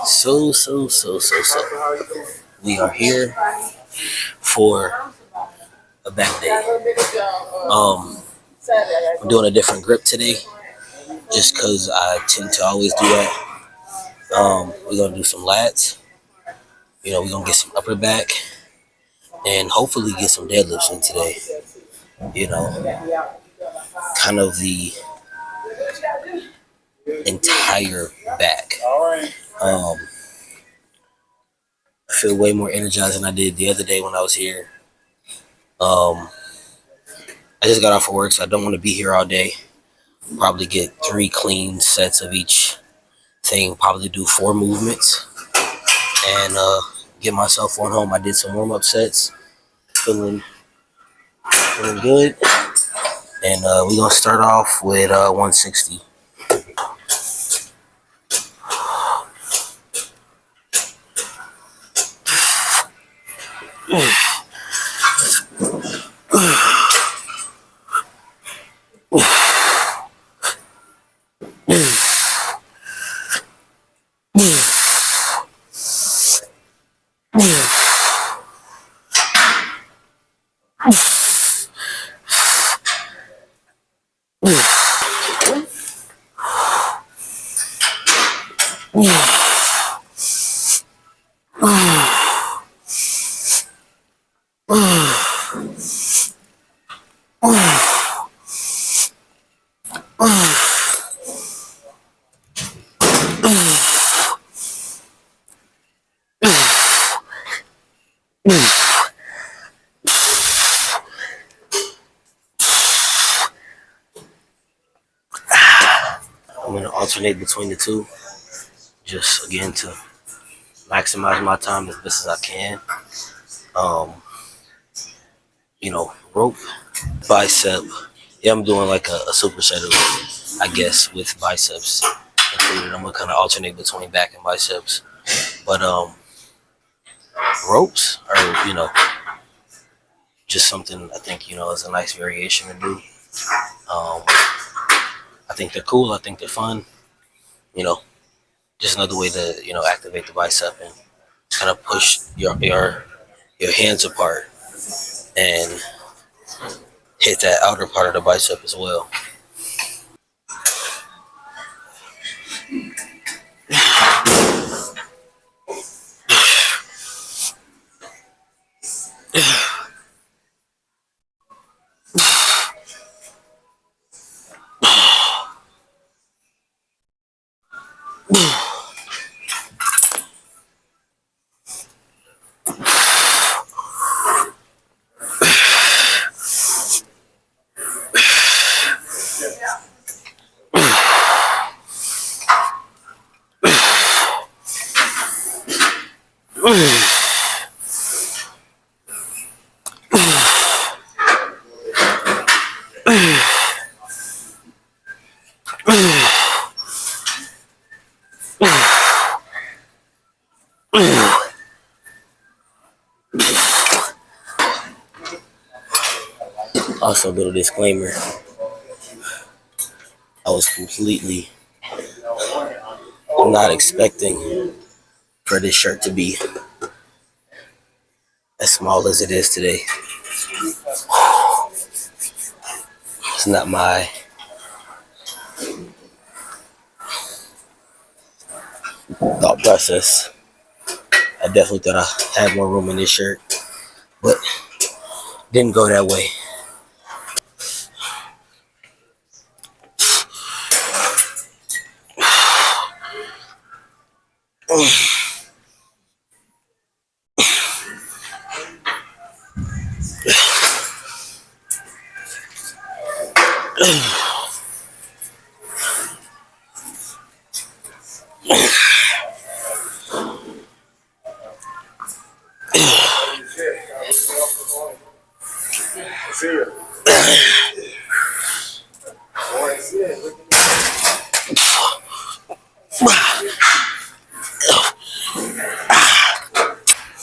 So. We are here for a back day. I'm doing a different grip today, just because I tend to always do that. We're gonna do some lats. We're gonna get some upper back, and hopefully get some deadlifts in today. Kind of the entire back. Um, I feel way more energized than I did the other day when I was here. I just got off of work, so I don't want to be here all day. Probably get 3 clean sets of each thing. Probably do 4 movements and get myself on home. I did some warm-up sets. Feeling good. And we're going to start off with 160. I'm going to alternate between the two, just again to maximize my time as best as I can. Rope, bicep. Yeah, I'm doing like a superset of, I guess, with biceps included. I'm gonna kind of alternate between back and biceps, but ropes are just something I think is a nice variation to do. I think they're cool. I think they're fun. Just another way to activate the bicep and kind of push your hands apart and hit that outer part of the bicep as well. Also, a little disclaimer, I was completely not expecting for this shirt to be as small as it is today. It's not my thought process. I definitely thought I had more room in this shirt, but didn't go that way.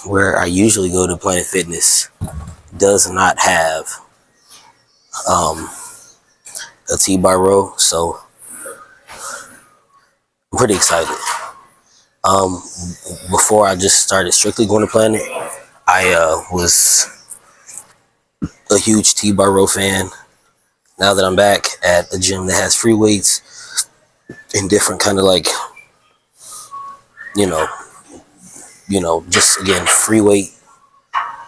Where I usually go to Planet Fitness does not have a T-bar row, so I'm pretty excited. Um, Before I just started strictly going to Planet, I was a huge T-bar row fan. Now that I'm back at a gym that has free weights and different kind of like, you know, just again free weight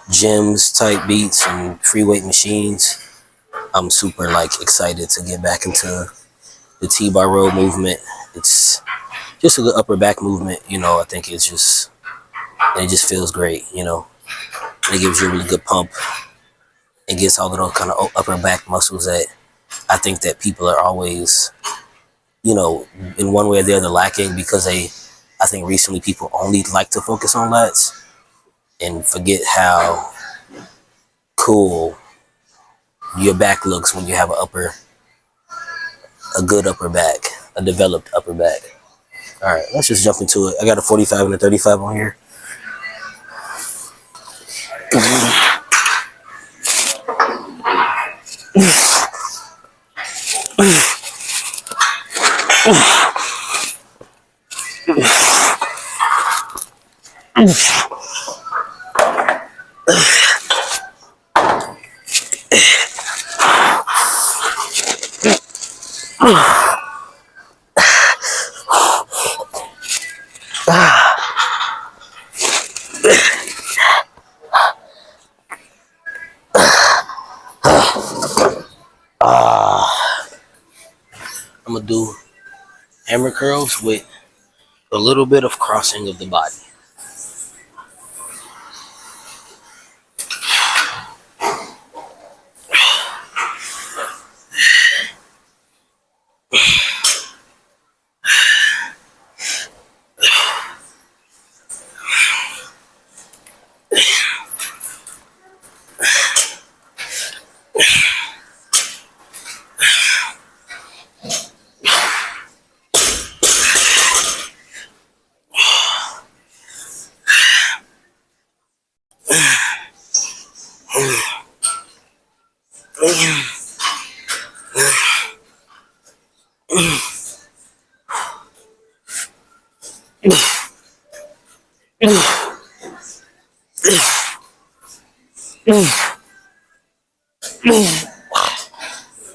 gyms type beats and free weight machines, I'm super like excited to get back into the T-bar row movement. It's just a good upper back movement, I think it just feels great, it gives you a really good pump. It gets all of those kind of upper back muscles that I think that people are always, in one way or the other lacking, because I think recently people only like to focus on lats and forget how cool your back looks when you have a good upper back, a developed upper back. All right, let's just jump into it. I got a 45 and a 35 on here. I'm gonna do hammer curls with a little bit of crossing of the body.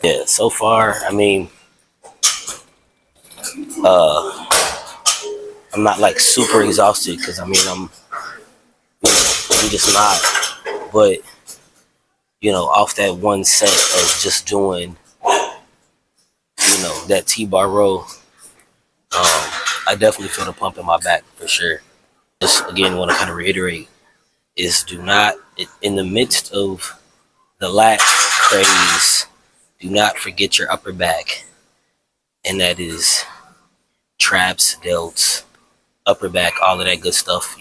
Yeah, so far, I mean, I'm not like super exhausted because I mean I'm just not. But off that one set of just doing that T-bar row, I definitely feel the pump in my back for sure. Just again want to kind of reiterate is do not in the midst of the lat craze, do not forget your upper back, and that is traps, delts, upper back, all of that good stuff.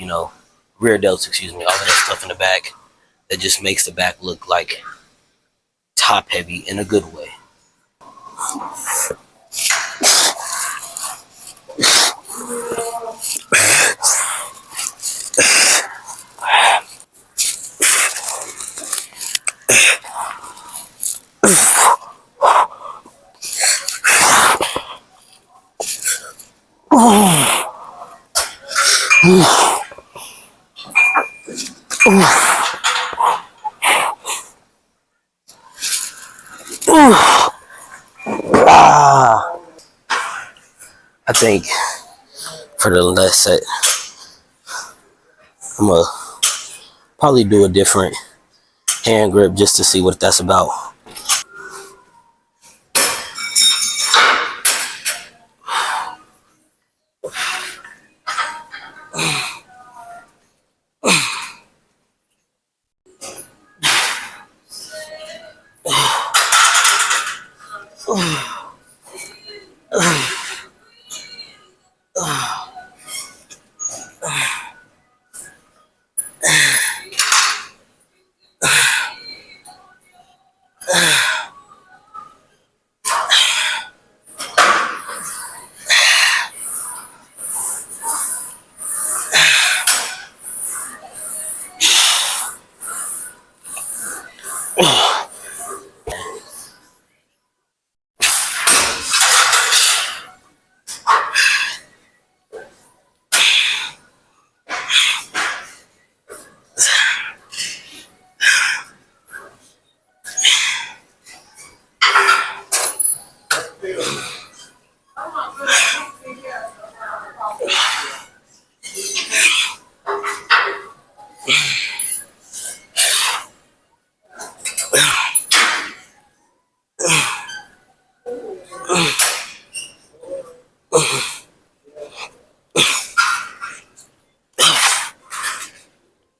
Rear delts, excuse me, all of that stuff in the back that just makes the back look like top heavy in a good way. I think for the last set, I'm gonna probably do a different hand grip just to see what that's about.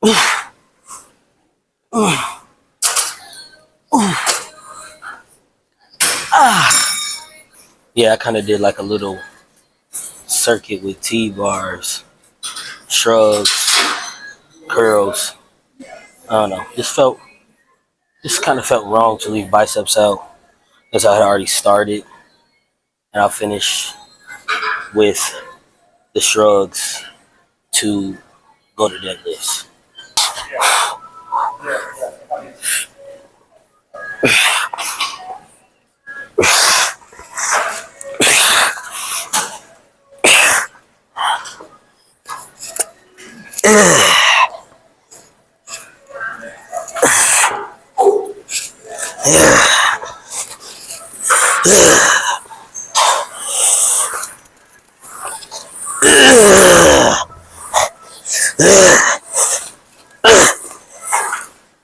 Yeah, I kind of did like a little circuit with T-bars, shrugs, curls. I don't know. Just kind of felt wrong to leave biceps out because I had already started, and I'll finish with the shrugs to go to deadlifts.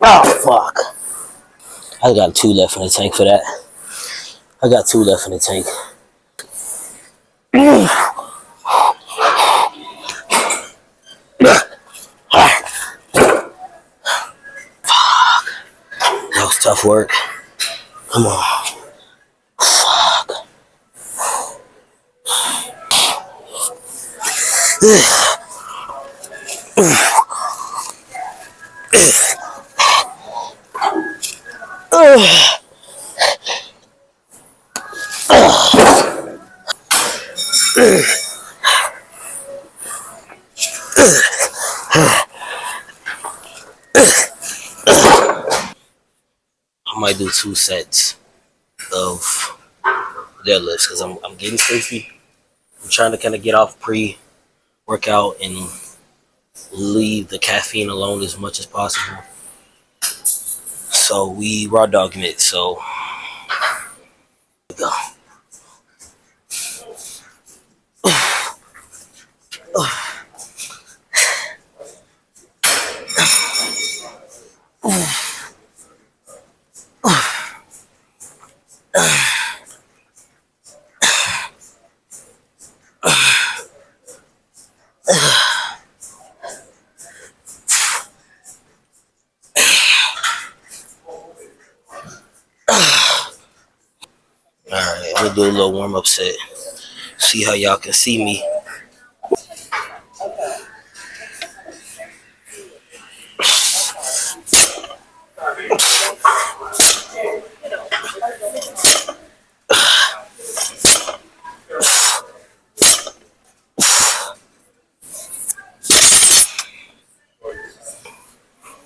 Oh fuck! I got 2 left in the tank for that. I got 2 left in the tank. That was tough work. Come on. Fuck. I might do 2 sets of deadlifts because I'm getting sleepy. I'm trying to kind of get off pre-workout and leave the caffeine alone as much as possible. So we raw dogging it. So go. Alright, I'm gonna do a little warm-up set. See how y'all can see me.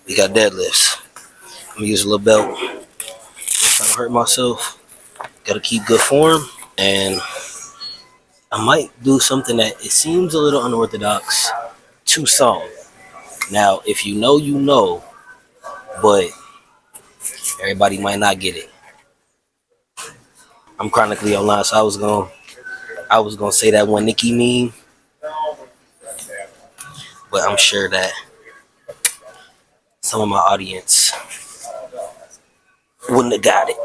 We got deadlifts. I'm gonna use a little belt. I'm trying to hurt myself. Gotta keep good form. And I might do something that it seems a little unorthodox to some. Now, if you know, you know, but everybody might not get it. I'm chronically online, so I was gonna say that one Nicki meme, but I'm sure that some of my audience wouldn't have got it.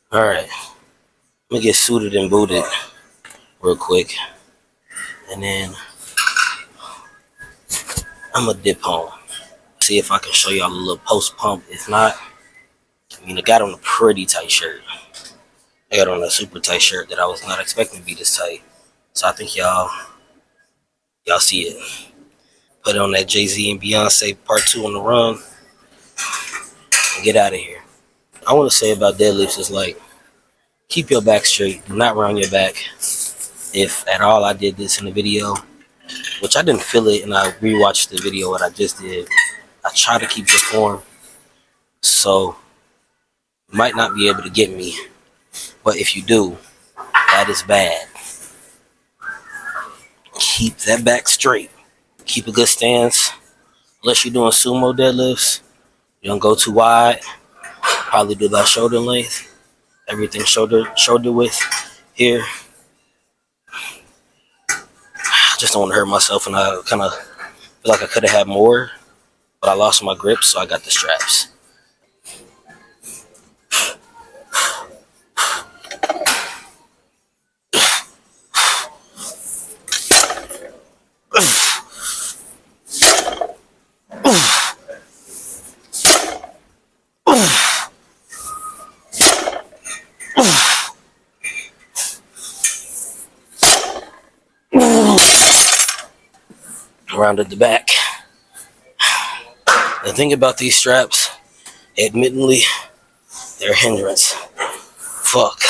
All right, let me get suited and booted real quick, and then I'm gonna dip home. See if I can show y'all a little post pump. If not, I mean, I got on a pretty tight shirt. I got on a super tight shirt that I was not expecting to be this tight. So I think y'all see it. Put on that Jay-Z and Beyonce part 2 on the run and get out of here. I want to say about deadlifts is like, keep your back straight. Do not round your back. If at all I did this in the video, which I didn't feel it, and I rewatched the video what I just did, I try to keep this form. So you might not be able to get me, but if you do, that is bad. Keep that back straight. Keep a good stance. unless you're doing sumo deadlifts, you don't go too wide. Probably do about shoulder length. Everything shoulder width here. I just don't want to hurt myself, and I kind of feel like I could have had more, but I lost my grip, so I got the straps. Rounded the back. The thing about these straps, admittedly, they're a hindrance. Fuck.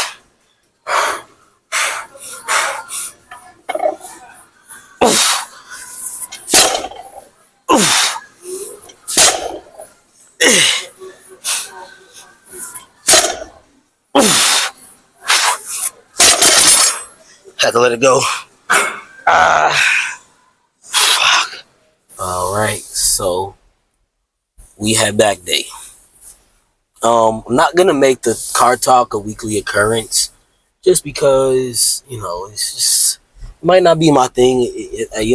Had to let it go. Fuck. Alright, so we had back day. I'm not gonna make the car talk a weekly occurrence just because, it's just it might not be my thing.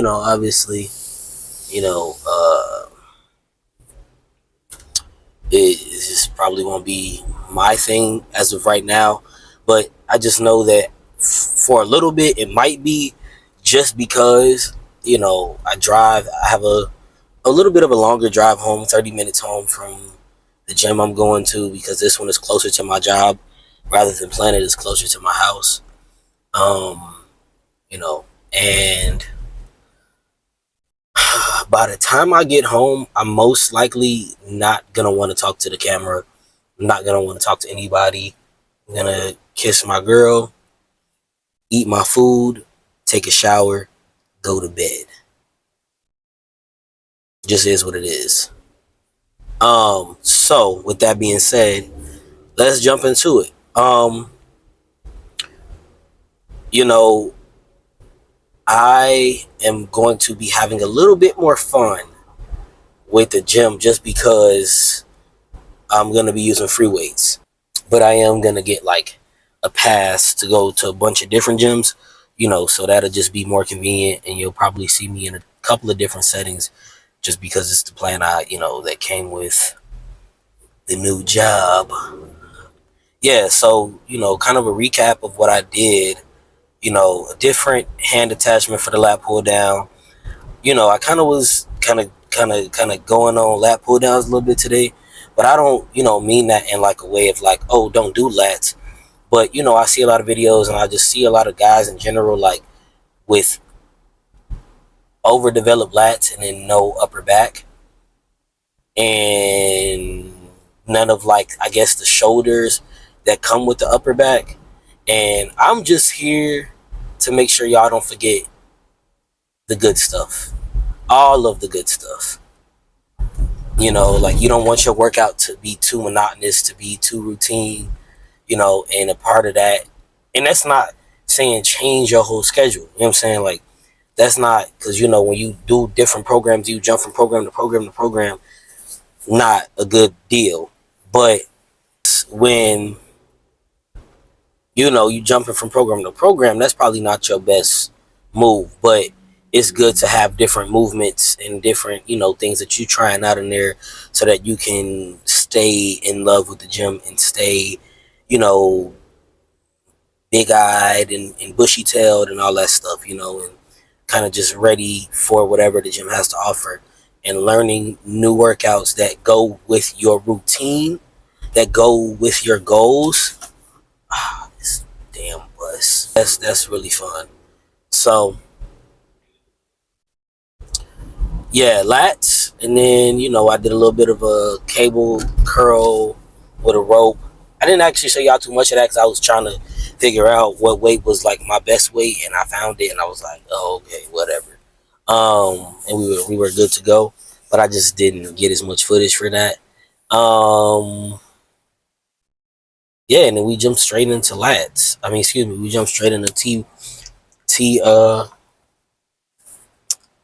Obviously, it just probably won't be my thing as of right now. But I just know that for a little bit, it might be just because, I drive. I have a little bit of a longer drive home, 30 minutes home from the gym I'm going to, because this one is closer to my job rather than Planet is closer to my house. And by the time I get home, I'm most likely not gonna want to talk to the camera. I'm not gonna want to talk to anybody. I'm gonna kiss my girl, eat my food, take a shower, go to bed. Just is what it is. So with that being said, let's jump into it. I am going to be having a little bit more fun with the gym just because I'm going to be using free weights. But I am going to get like a pass to go to a bunch of different gyms, so that'll just be more convenient, and you'll probably see me in a couple of different settings just because it's the plan that came with the new job. Yeah, so, kind of a recap of what I did, a different hand attachment for the lat pull down. I kind of was kind of going on lat pull downs a little bit today, but I don't, mean that in like a way of like, oh, don't do lats. But, I see a lot of videos, and I just see a lot of guys in general, like with overdeveloped lats and then no upper back, and none of like, I guess, the shoulders that come with the upper back. And I'm just here to make sure y'all don't forget the good stuff, all of the good stuff. Like, you don't want your workout to be too monotonous, to be too routine, and a part of that. And that's not saying change your whole schedule. You know what I'm saying? Like, that's not, because, when you do different programs, you jump from program to program to program, not a good deal. But when, you jumping from program to program, that's probably not your best move. But it's good to have different movements and different, things that you're trying out in there so that you can stay in love with the gym and stay, big-eyed and bushy-tailed and all that stuff, and kind of just ready for whatever the gym has to offer, and learning new workouts that go with your routine, that go with your goals. This damn bus. That's really fun. So, yeah, lats, and then, I did a little bit of a cable curl with a rope. I didn't actually show y'all too much of that because I was trying to figure out what weight was like my best weight, and I found it, and I was like, oh, okay, whatever. And we were good to go, but I just didn't get as much footage for that. Yeah, and then we jumped straight into lats. We jumped straight into T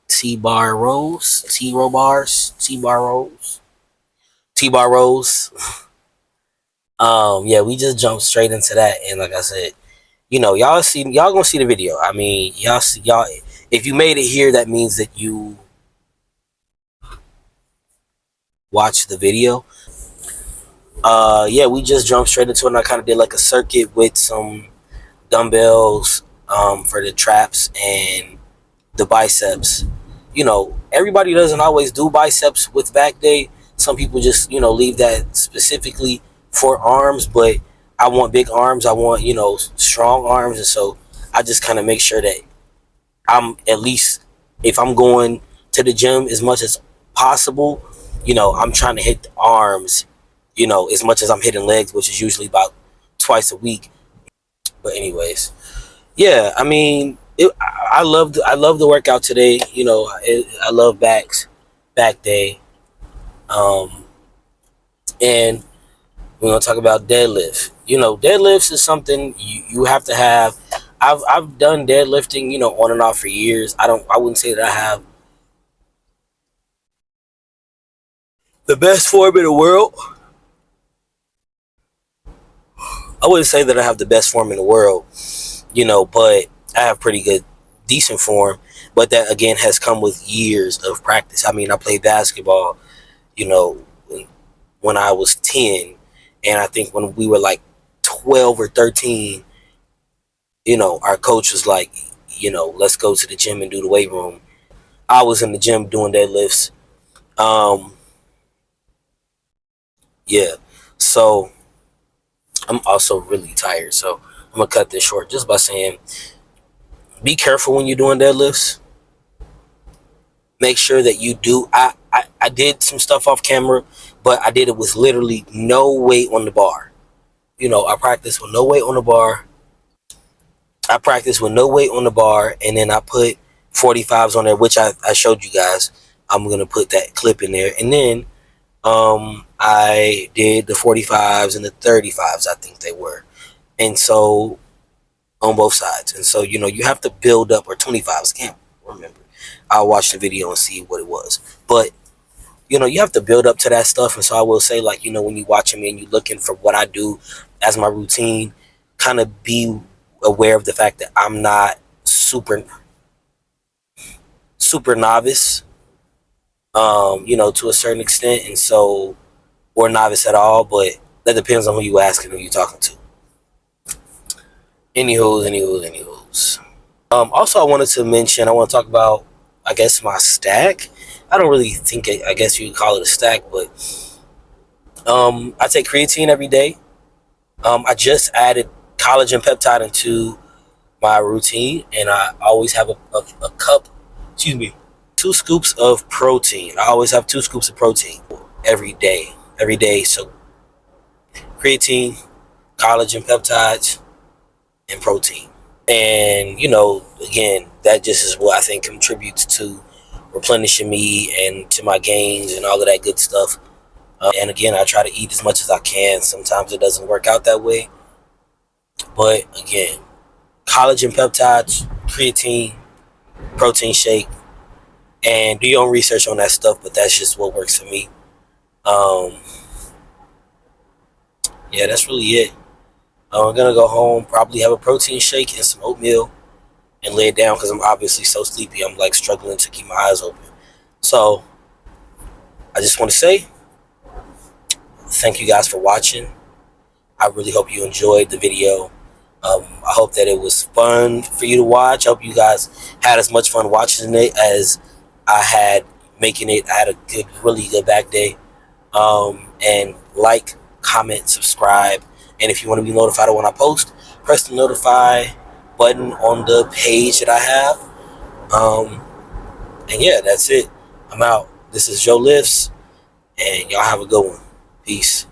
T-bar rows, T-row bars, T-bar rows, T-bar rows. Yeah, we just jumped straight into that, and like I said, y'all gonna see the video. I mean, y'all. If you made it here, that means that you watched the video. Yeah, we just jumped straight into it, and I kind of did like a circuit with some dumbbells, for the traps and the biceps. Everybody doesn't always do biceps with back day. Some people just, leave that specifically for arms, but I want big arms. I want, strong arms. And so I just kind of make sure that I'm at least, if I'm going to the gym as much as possible, I'm trying to hit the arms, as much as I'm hitting legs, which is usually about twice a week. But anyways, yeah, I mean, I love the workout today. I love back day. And we're gonna talk about deadlift. Deadlifts is something you have to have. I've done deadlifting, on and off for years. I wouldn't say that I have the best form in the world. I wouldn't say that I have the best form in the world, but I have pretty good, decent form. But that again has come with years of practice. I mean, I played basketball, you know, when I was 10, and I think when we were like 12 or 13, our coach was like, let's go to the gym and do the weight room. I was in the gym doing deadlifts. Yeah. So I'm also really tired. So I'm gonna cut this short just by saying, be careful when you're doing deadlifts. Make sure that you do. I did some stuff off camera, but I did it with literally no weight on the bar. I practiced with no weight on the bar. And then I put 45s on there, which I showed you guys. I'm gonna put that clip in there, and then I did the 45s and the 35s, I think they were, and so on both sides. And so you have to build up, or 25s, can't remember. I'll watch the video and see what it was, but you have to build up to that stuff. And so I will say, like, when you're watching me and you're looking for what I do as my routine, kind of be aware of the fact that I'm not super novice, to a certain extent, and so, or novice at all, but that depends on who you ask and who you talking to. Anywho's. Also, I wanted to mention, I want to talk about, I guess, my stack. I don't really think, I guess you could call it a stack, but I take creatine every day. I just added collagen peptide into my routine, and I always have a cup, 2 scoops of protein. I always have 2 scoops of protein every day. So creatine, collagen peptides, and protein. And again, that just is what I think contributes to replenishing me and to my gains and all of that good stuff. And again, I try to eat as much as I can. Sometimes it doesn't work out that way, but again, collagen peptides, creatine, protein shake, and do your own research on that stuff, but that's just what works for me. Yeah, that's really it. I'm gonna go home, probably have a protein shake and some oatmeal, and lay it down because I'm obviously so sleepy. I'm like struggling to keep my eyes open. So I just want to say thank you guys for watching. I really hope you enjoyed the video. I hope that it was fun for you to watch. I hope you guys had as much fun watching it as I had making it. I had a really good back day. And like, comment, subscribe, and if you want to be notified when I post, press the notify button on the page that I have. And yeah, that's it. I'm out. This is JhoLIFTS, and y'all have a good one. Peace.